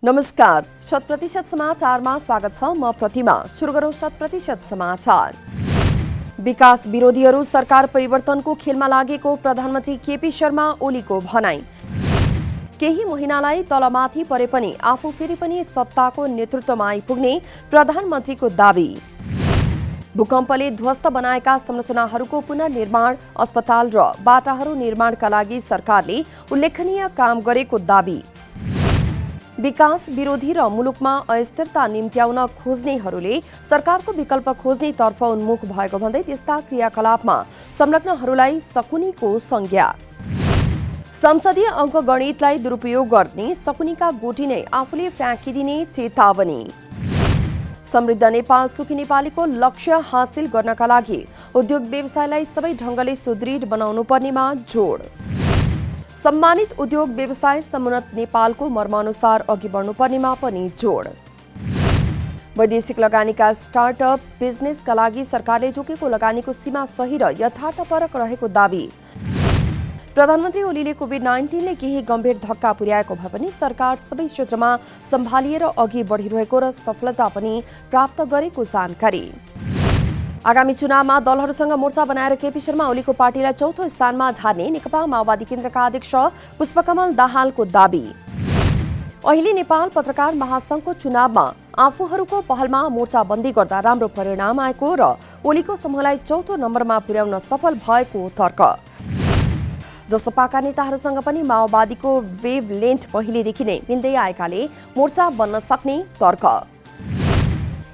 नमस्कार, 100% समाचारमा स्वागत छ। म प्रतिमा। सुरु गरौं 100% समाचार। विकास विरोधीहरू सरकार परिवर्तनको खेलमा लागेको प्रधानमन्त्री केपी शर्मा ओलीको भनाई। केही महिनालाई तलमाथि परे पनि आफू फेरि पनि सत्ताको नेतृत्वमा आइपुग्ने प्रधानमन्त्रीको दाबी। भूकम्पले ध्वस्त बनाएका संरचनाहरूको पुनर्निर्माण, अस्पताल र बाटाहरू निर्माणका लागि सरकारले उल्लेखनीय काम गरेको दाबी। विकास विरोधी र मुलुकमा अस्थिरता निम्त्याउन खोज्नेहरूले सरकारको विकल्प खोज्नेतर्फ उन्मुख भएको भन्दै त्यस्ता क्रियाकलापमा संलग्नहरूलाई शकुनीको संज्ञा। संसदीय अङ्कगणितलाई दुरुपयोग गर्ने शकुनीका गोटी नै आफूले फ्याँकिदिने चेतावनी। समृद्ध नेपाल सुखी नेपालीको लक्ष्य हासिल गर्नका लागि उद्योग व्यवसायलाई सबै ढङ्गले सुदृढ बनाउनु पर्नेमा जोड। सम्मानित उद्योग व्यवसाय समुन्नत नेपालको मर्मानुसार अघि बढ्नुपर्नेमा पनि जोड। वैदेशिक लगानीका स्टार्टअप बिजनेसका लागि सरकारले तोकेको लगानीको सीमा सही र यथार्थपरक रहेको दाबी। प्रधानमन्त्री ओलीले कोभिड-19ले केही गम्भीर धक्का पुर्याएको भए पनि सरकार सबै क्षेत्रमा सम्हालिएर अघि बढिरहेको र सफलता पनि प्राप्त गरेको जानकारी। आगामी चुनावमा दलहरूसँग मोर्चा बनाएर केपी शर्मा ओलीको पार्टीलाई चौथो स्थानमा झार्ने नेकपा माओवादी केन्द्रका अध्यक्ष पुष्पकमल दाहालको दाबी। अहिले नेपाल पत्रकार महासंघको चुनावमा आफूहरूको पहलमा मोर्चाबन्दी गर्दा राम्रो परिणाम आएको र ओलीको समूहलाई चौथो नम्बरमा पुर्याउन सफल भएको तर्क। जसपाका नेताहरूसँग पनि माओवादीको वेभ लेन्थ पहिलेदेखि नै मिल्दै आएकाले मोर्चा बन्न सक्ने तर्क।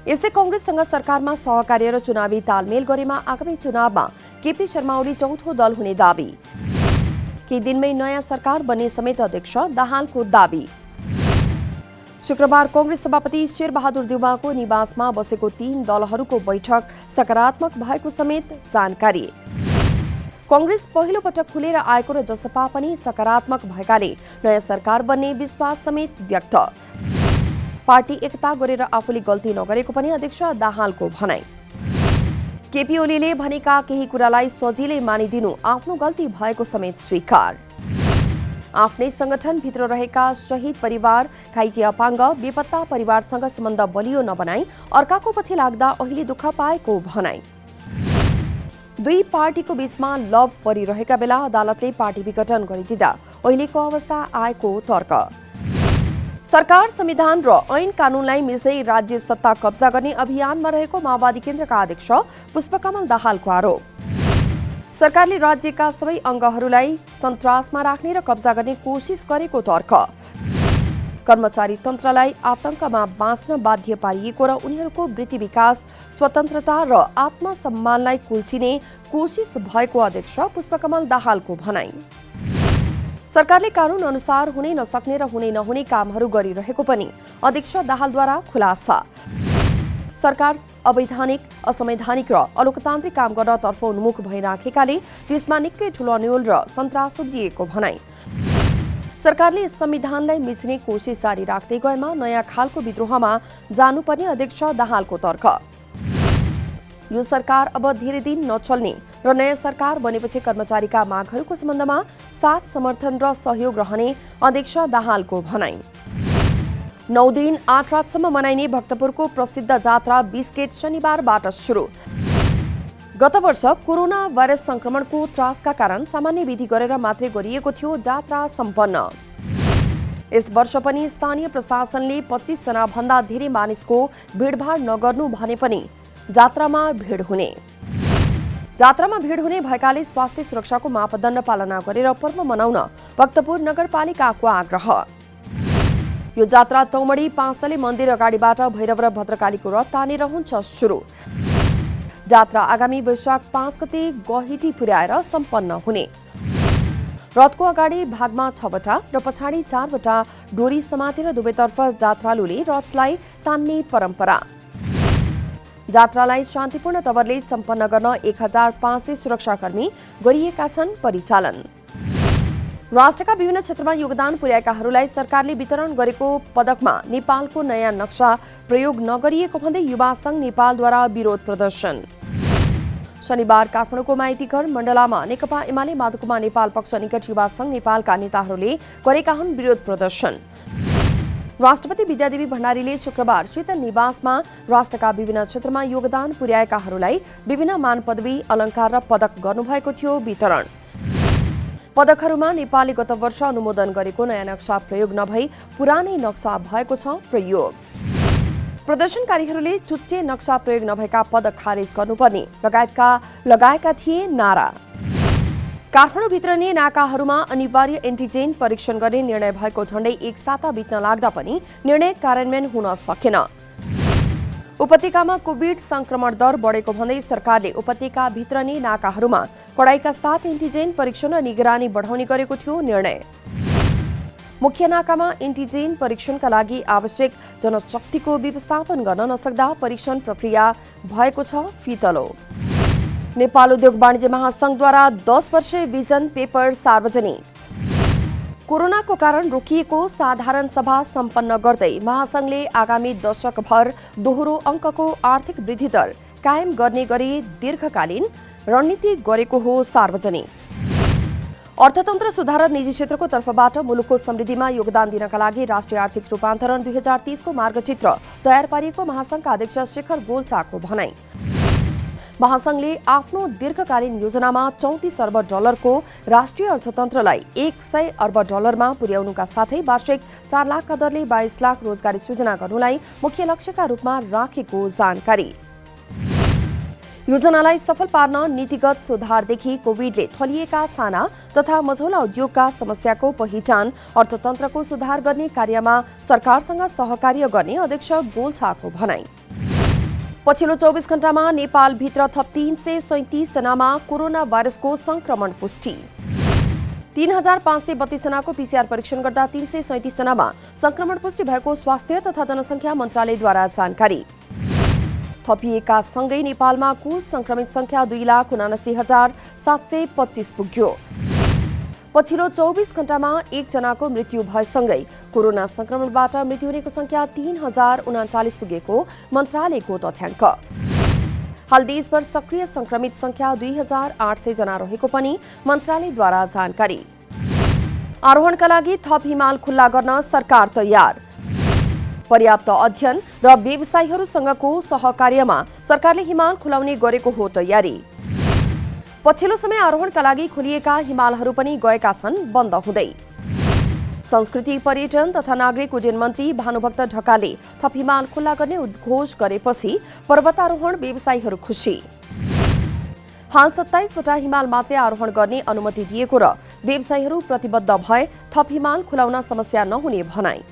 यस्तै कांग्रेससँग सरकारमा सहकार्य र चुनावी तालमेल गरेमा आगामी चुनावमा केपी शर्मा ओली चौथो दल हुने दाबी। केही दिनमै नयाँ सरकार बन्ने समेत अध्यक्ष दाहालको दाबी। शुक्रबार कांग्रेस सभापति शेरबहादुर देउवाको निवासमा बसेको 3 दलहरूको बैठक सकारात्मक भएको समेत जानकारी। कांग्रेस पहिलो पटक खुलेर आएको र जसपा पनि सकारात्मक भएकाले नयाँ सरकार बन्ने विश्वास समेत व्यक्त। पार्टी एकता गरेर आफूले गल्ती नगरेको पनि अध्यक्ष दाहालको भनाई। केपी ओलीले भनेका केही कुरालाई सजिलै मानिदिनु आफ्नो गल्ती भएको समेत स्वीकार। आफ्नै संगठनभित्र रहेका शहीद परिवार, घाइते अपाङ्ग, बेपत्ता परिवारसँग सम्बन्ध बलियो नबनाई अर्काको पछि लाग्दा अहिले दुःख पाएको भनाई। दुई पार्टीको बीचमा लभ परिरहेका बेला अदालतले पार्टी विघटन गरिदिँदा अहिलेको अवस्था आएको तर्क। सरकार संविधान र ऐन कानूनलाई मिच्दै राज्य सत्ता कब्जा गर्ने अभियानमा रहेको माओवादी केन्द्रका अध्यक्ष पुष्पकमल दाहालको आरोप। सरकारले राज्यका सबै अङ्गहरूलाई सन्तासमा राख्ने र कब्जा गर्ने कोसिस गरेको तर्क। कर्मचारी तन्त्रलाई आतंकमा बाँच्न बाध्य पारिएको र उनीहरूको वृत्ति विकास, स्वतन्त्रता र आत्मसम्मानलाई कुल्चिने कोसिस भएको अध्यक्ष पुष्पकमल दाहालको भनाई। सरकारले कानून अनुसार हुनै नसक्ने र हुनै नहुने कामहरू गरिरहेको पनि अध्यक्ष दाहालद्वारा खुलासा। सरकार अवैधानिक, असंवैधानिक र अलोकतान्त्रिक काम गर्नतर्फ उन्मुख भइराखेकाले त्यसमा निकै ठूलो अन्यल र सन्तास उब्जिएको भनाई। सरकारले संविधानलाई मिच्ने कोसिस जारी राख्दै गएमा नयाँ खालको विद्रोहमा जानुपर्ने अध्यक्ष दाहालको तर्क। यो सरकार अब धेरै दिन नचल्ने र नयाँ सरकार बनेपछि कर्मचारीका मागहरूको सम्बन्धमा साथ समर्थन र सहयोग रहने अध्यक्ष दाहालको भनाई। 9 दिन 8 रातसम्म मनाइने भक्तपुरको प्रसिद्ध जात्रा 20 गेट शनिबारबाट सुरु। गत वर्ष कोरोना भाइरस संक्रमणको त्रासका कारण सामान्य विधि गरेर मात्रै गरिएको थियो जात्रा सम्पन्न। यस वर्ष पनि स्थानीय प्रशासनले 25 जना भन्दा धेरै मानिसको भिडभाड नगर्नु भने पनि जात्रामा भिड हुने भएकाले स्वास्थ्य सुरक्षाको मापदण्ड पालना गरेर पर्व मनाउन भक्तपुर नगरपालिकाको आग्रह। यो जात्रा तौमडी पाँचतले मन्दिर अगाडिबाट भैरव र भद्रकालीको रथ तानेर हुन्छ सुरु। जात्रा आगामी वैशाख 5 गते गहिटी पुर्याएर सम्पन्न हुने। रथको अगाडि भागमा 6 वटा र पछाडि 4 वटा डोरी समातेर दुवैतर्फ जात्रालुले रथलाई तान्ने परम्परा। जात्रालाई शान्तिपूर्ण तवरले सम्पन्न गर्न 1500 सुरक्षाकर्मी गरिएका छन् परिचालन। राष्ट्रका विभिन्न क्षेत्रमा योगदान पुर्याएकाहरूलाई सरकारले वितरण गरेको पदकमा नेपालको नयाँ नक्सा प्रयोग नगरिएको भन्दै युवा संघ नेपालद्वारा विरोध प्रदर्शन। शनिबार काठमाडौँको माइतीघर मण्डलामा नेकपा एमाले माधुकुमा नेपाल पक्ष निकट युवा संघ नेपालका नेताहरूले गरेका हुन् विरोध प्रदर्शन। राष्ट्रपति विद्यादेवी भण्डारीले शुक्रबार शीतल निवासमा राष्ट्रका विभिन्न क्षेत्रमा योगदान पुर्याएकाहरूलाई विभिन्न मान पदवी अलङ्कार र पदक गर्नुभएको थियो वितरण। पदकहरूमा नेपालले गत वर्ष अनुमोदन गरेको नयाँ नक्सा प्रयोग नभई पुरानै नक्सा भएको छ प्रयोग। प्रदर्शनकारीहरूले चुच्चे नक्सा प्रयोग नभएका पदक खारेज गर्नुपर्ने लगाएका थिए नारा। काठमाडौँभित्र नै नाकाहरूमा अनिवार्य एन्टिजेन परीक्षण गर्ने निर्णय भएको झण्डै एक साता बित्न लाग्दा पनि निर्णय कार्यान्वयन हुन सकेन। उपत्यकामा कोभिड संक्रमण दर बढेको भन्दै सरकारले उपत्यकाभित्र नै नाकाहरूमा कडाइका साथ एन्टिजेन परीक्षण र निगरानी बढाउने गरेको थियो निर्णय। मुख्य नाकामा एन्टिजेन परीक्षणका लागि आवश्यक जनशक्तिको व्यवस्थापन गर्न नसक्दा परीक्षण प्रक्रिया भएको छ फितलो। नेपाल उद्योग वाणिज्य महासंघद्वारा 10 वर्षे विजन पेपर सार्वजनिक। कोरोनाको कारण रोकिएको साधारण सभा सम्पन्न गर्दै महासंघले आगामी दशकभर दोहोरो अङ्कको आर्थिक वृद्धि दर कायम गर्ने गरी दीर्घकालीन रणनीति गरेको हो सार्वजनिक। अर्थतन्त्र सुधार निजी क्षेत्रको तर्फबाट मुलुकको समृद्धिमा योगदान दिनका लागि राष्ट्रिय आर्थिक रूपान्तरण 2030 को मार्गचित्र तयार पारिएको महासंघका अध्यक्ष शेखर गोल्छाको भनाई। महासंघले आफ्नो दीर्घकालीन योजनामा 34 अर्ब डलरको राष्ट्रिय अर्थतन्त्रलाई 100 अर्ब डलरमा पुर्याउनुका साथै वार्षिक 4 लाखका दरले 22 लाख रोजगारी सृजना गर्नुलाई मुख्य लक्ष्यका रूपमा राखेको जानकारी। योजनालाई सफल पार्न नीतिगत सुधारदेखि कोभिडले थलिएका साना तथा मझौला उद्योगका समस्याको पहिचान, अर्थतन्त्रको सुधार गर्ने कार्यमा सरकारसँग सहकार्य गर्ने अध्यक्ष गोल्छाको भनाई। पछिल्लो 24 घण्टामा नेपालभित्र थप 337 जनामा कोरोना भाइरसको संक्रमण पुष्टि। 3532 जनाको पीसीआर परीक्षण गर्दा 337 जनामा संक्रमण पुष्टि भएको स्वास्थ्य तथा जनसङ्ख्या मन्त्रालयद्वारा जानकारी। थपिएका सँगै नेपालमा कुल संक्रमित संख्या 2,79,725 पुग्यो। पछिल्लो 24 घण्टामा 1 जनाको मृत्यु भएसँगै कोरोना संक्रमणबाट मृत्यु हुनेको संख्या 3039 पुगेको मन्त्रालयको तथ्याङ्क। हाल देशभर सक्रिय संक्रमित संख्या 2800 जना रहेको पनि मन्त्रालयद्वारा जानकारी। आरोहणका लागि थप हिमाल खुल्ला गर्न सरकार तयार। पर्याप्त अध्ययन र व्यवसायीहरूसँगको सहकार्यमा सरकारले हिमाल खुलाउने गरेको हो तयारी। पछिल्लो समय आरोहणका लागि खोलिएका हिमालहरू पनि गएका छन् बन्द हुँदै। संस्कृति पर्यटन तथा नागरिक उड्डयन मन्त्री भानुभक्त ढकालले थप हिमाल खुल्ला गर्ने उद्घोष गरेपछि पर्वतारोहण व्यवसायीहरू खुसी। हाल 27 वटा हिमाल मात्रै आरोहण गर्ने अनुमति दिएको र व्यवसायीहरू प्रतिबद्ध भए थप हिमाल खुलाउन समस्या नहुने भनाई।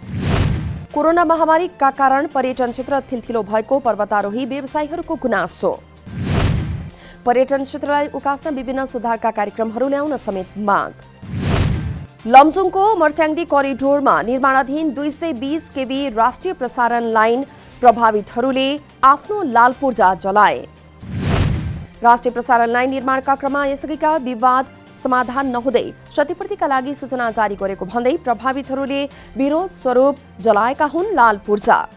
कोरोना महामारीका कारण पर्यटन क्षेत्र थिलथिलो भएको पर्वतारोही व्यवसायीहरूको गुनासो। पर्यटन क्षेत्रलाई उकास्न विभिन्न सुधारका कार्यक्रमहरू ल्याउन समेत माग। लमजुङको मर्स्याङ्दी करिडोरमा निर्माणाधीन 220 केबी राष्ट्रिय प्रसारण लाइन प्रभावितहरूले आफ्नो लाल पूर्जा जलाए। राष्ट्रिय प्रसारण लाइन निर्माणका क्रममा यसअघिका विवाद समाधान नहुँदै क्षतिपूर्तिका लागि सूचना जारी गरेको भन्दै प्रभावितहरूले विरोध स्वरूप जलाएका हुन् लाल पूर्जा।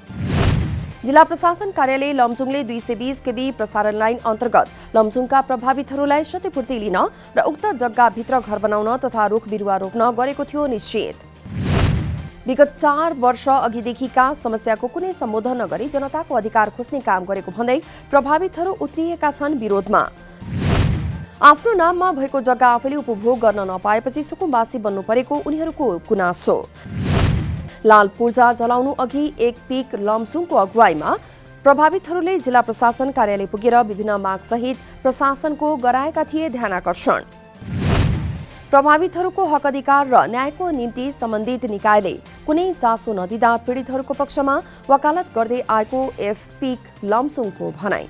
जिल्ला प्रशासन कार्यालय लमजुङले 220 केबी प्रसारण लाइन अन्तर्गत लमजुङका प्रभावितहरूलाई क्षतिपूर्ति लिन र उक्त जग्गाभित्र घर बनाउन तथा रुख बिरुवा रोप्न गरेको थियो निश्चित। विगत 4 वर्ष अघिदेखिका समस्याको कुनै सम्बोधन नगरी जनताको अधिकार खोज्ने काम गरेको भन्दै प्रभावितहरू उत्रिएका छन् विरोधमा। आफ्नो नाममा भएको जग्गा आफैले उपभोग गर्न नपाएपछि सुकुम्बासी बन्नु परेको उनीहरूको गुनासो। लाल पूर्जा जलाउनु अघि एक पिक लमजुङको अगुवाईमा प्रभावितहरूले जिल्ला प्रशासन कार्यालय पुगेर विभिन्न मागसहित प्रशासनको गराएका थिए ध्यानाकर्षण। प्रभावितहरूको हक अधिकार र न्यायको निम्ति सम्बन्धित निकायले कुनै चासो नदिँदा पीडितहरूको पक्षमा वकालत गर्दै आएको एफपिक लमजुङको भनाई।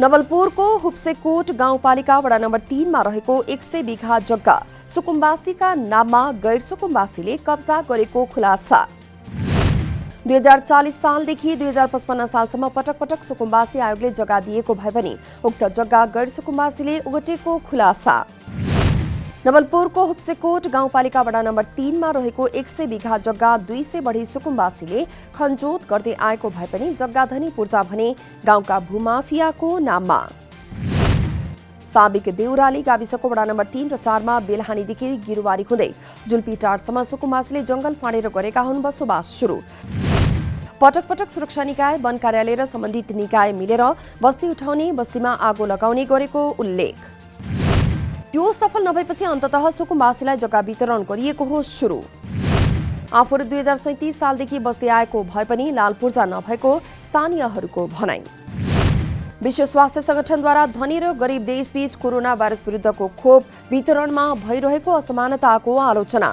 नवलपुरको हुप्सेकोट गाउँपालिका वडा नम्बर 3 मा रहेको 100 बिघा जग्गा सुकुम्बासीका नाममा गैर सुकुम्बासीले कब्जा गरेको खुलासा। 2040 सालदेखि 2055 सालसम्म पटक पटक सुकुम्बासी आयोगले जग्गा दिएको भए पनि उक्त जग्गा गैर सुकुम्बासीले ओगटेको खुलासा। नवलपुरको हुप्सेकोट गाउँपालिका वडा नम्बर 3 मा रहेको 100 बिघा जग्गा 200 बढी सुकुम्बासीले खनजोत गर्दै आएको भए पनि जग्गाधनी पूर्जा भने गाउँका भूमाफियाको नाममा। साबिक देउराली गाविसको वडा नम्बर 3 र 4 मा बेलहानीदेखि गिरुवारी हुँदै जुल्पीटारसम्म सुकुम्बासीले जंगल फाँडेर गरेका हुन् बसोबास सुरु। पटक पटक सुरक्षा निकाय, वन कार्यालय र सम्बन्धित निकाय मिलेर बस्ती उठाउने, बस्तीमा आगो लगाउने गरेको उल्लेख। त्यो सफल नभएपछि अन्ततः सुकुम्बासीलाई जग्गा वितरण गरिएको हो सुरु। आफूहरू 2037 सालदेखि बस्दै आएको भए पनि लाल पूर्जा नभएको स्थानीयहरूको भनाइ। विश्व स्वास्थ्य संगठनद्वारा धनी र गरिब देशबीच कोरोना भाइरस विरुद्धको खोप वितरणमा भइरहेको असमानताको आलोचना।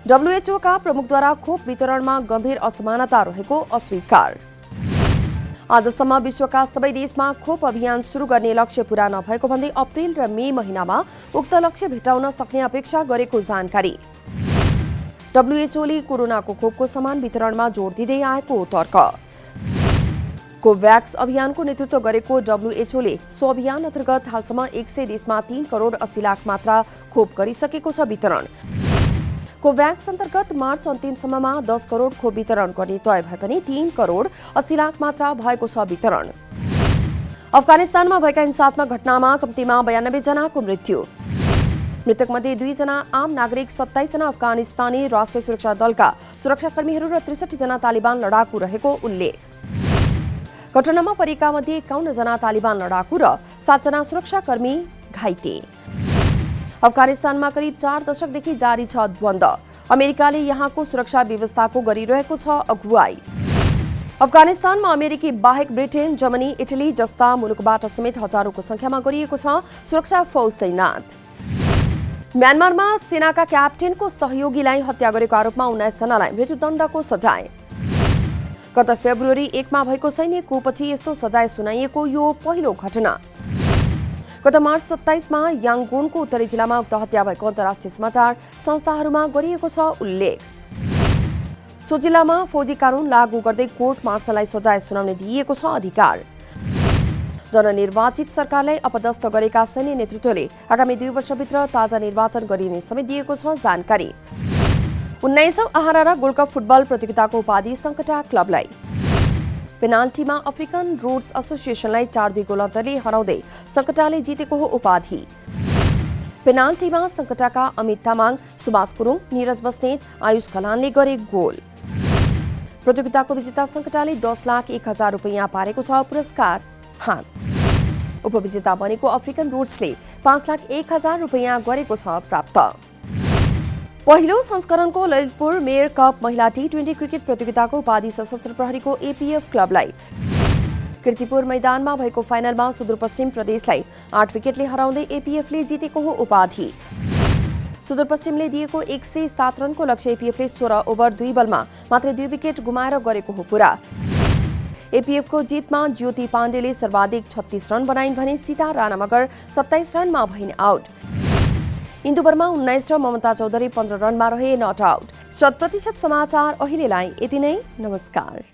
WHO का प्रमुखद्वारा खोप वितरणमा गम्भीर असमानता रहेको अस्वीकार। आजसम्म विश्वका सबै देशमा खोप अभियान सुरु गर्ने लक्ष्य पूरा नभएको भन्दै अप्रिल र मे महिनामा उक्त लक्ष्य भेट्टाउन सक्ने अपेक्षा गरेको जानकारी। WHO ले कोरोनाको खोपको समान वितरणमा जोड दिँदै आएको तर्क। कोभ्याक्स अभियानको नेतृत्व गरेको WHO ले सो अभियान अन्तर्गत हालसम्म 100 देशमा 3 करोड 80 लाख मात्रा खोप गरिसकेको छ वितरण। कोभ्याक्स अन्तर्गत मार्च अन्तिमसम्ममा 10 करोड खोप वितरण गर्ने तय भए पनि 3 करोड 80 लाख मात्रा भएको छ वितरण। अफगानिस्तानमा भएका हिंसात्मक घटनामा कम्तीमा 92 जनाको मृत्यु। मृतकमध्ये 2 जना आम नागरिक, 27 जना अफगानिस्तानी राष्ट्रिय सुरक्षा दलका सुरक्षाकर्मीहरू र 63 जना तालिबान लडाकु रहेको उल्लेख। घटनामा परेका मध्ये 51 जना तालिबान लडाकु र 7 जना सुरक्षाकर्मी घाइते। अफगानिस्तानमा करिब 4 दशकदेखि जारी छ द्वन्द्व। अमेरिकाले यहाँको सुरक्षा व्यवस्थाको गरिरहेको छ अगुवाई। अफगानिस्तानमा अमेरिकी बाहेक ब्रिटेन, जर्मनी, इटली जस्ता मुलुकबाट समेत हजारौंको संख्यामा गरिएको छ सुरक्षा फौज तैनात। म्यानमारमा सेनाका क्याप्टेनको सहयोगीलाई हत्या गरेको आरोपमा 19 जनालाई मृत्युदण्डको सजाय। गत फेब्रुअरी 1 मा भएको सैन्य कुपछि यस्तो सजाय सुनाइएको यो पहिलो घटना। गत मार्च 27 मा याङ्गुनको उत्तरी जिल्लामा उक्त हत्या भएको अन्तर्राष्ट्रिय समाचार संस्थाहरूमा गरिएको छ उल्लेख। सो जिल्लामा फौजी कानून लागू गर्दै कोर्ट मार्शललाई सजाय सुनाउने दिइएको छ अधिकार। जननिर्वाचित सरकारलाई अपदस्थ गरेका सैन्य नेतृत्वले आगामी 2 वर्षभित्र ताजा निर्वाचन गरिने समेत दिएको छ जानकारी। 19औं आहारा गोल्ड कप फुटबल प्रतियोगिताको उपाधि सङ्कटा क्लबलाई। पेनाल्टीमा अफ्रिकन रोड्स एसोसिएसनलाई 4-2 गोल अन्तरले हराउँदै सङ्कटाले जितेको हो उपाधि। पेनाल्टीमा सङ्कटाका अमित तामाङ, सुभाष गुरुङ, निरज बस्नेत, आयुष कलानले गरे गोल। प्रतियोगिताको विजेता सङ्कटाले 10,01,000 रुपैयाँ पारेको छ पुरस्कार हात। उपविजेता बनेको अफ्रिकन रोड्सले 5,01,000 रुपैयाँ गरेको छ प्राप्त। पहिलो संस्करणको ललितपुर मेयर कप महिला T20 क्रिकेट प्रतियोगिताको उपाधि सशस्त्र प्रहरीको APF क्लबलाई। कीर्तिपुर मैदानमा भएको फाइनलमा सुदूरपश्चिम प्रदेशलाई 8 विकेटले हराउँदै APFले जितेको हो उपाधि। सुदूरपश्चिमले दिएको 107 रनको लक्ष्य APFले 16 ओभर 2 बलमा मात्र 2 विकेट गुमाएर गरेको हो पूरा। APFको जितमा ज्योति पाण्डेले सर्वाधिक 36 रन बनाइन् भने सीता राणा मगर 27 रनमा भइन् आउट। इन्दु वर्मा 19 र ममता चौधरी 15 रनमा रहे नट आउट। 100% समाचार अहिलेलाई यति नै। नमस्कार।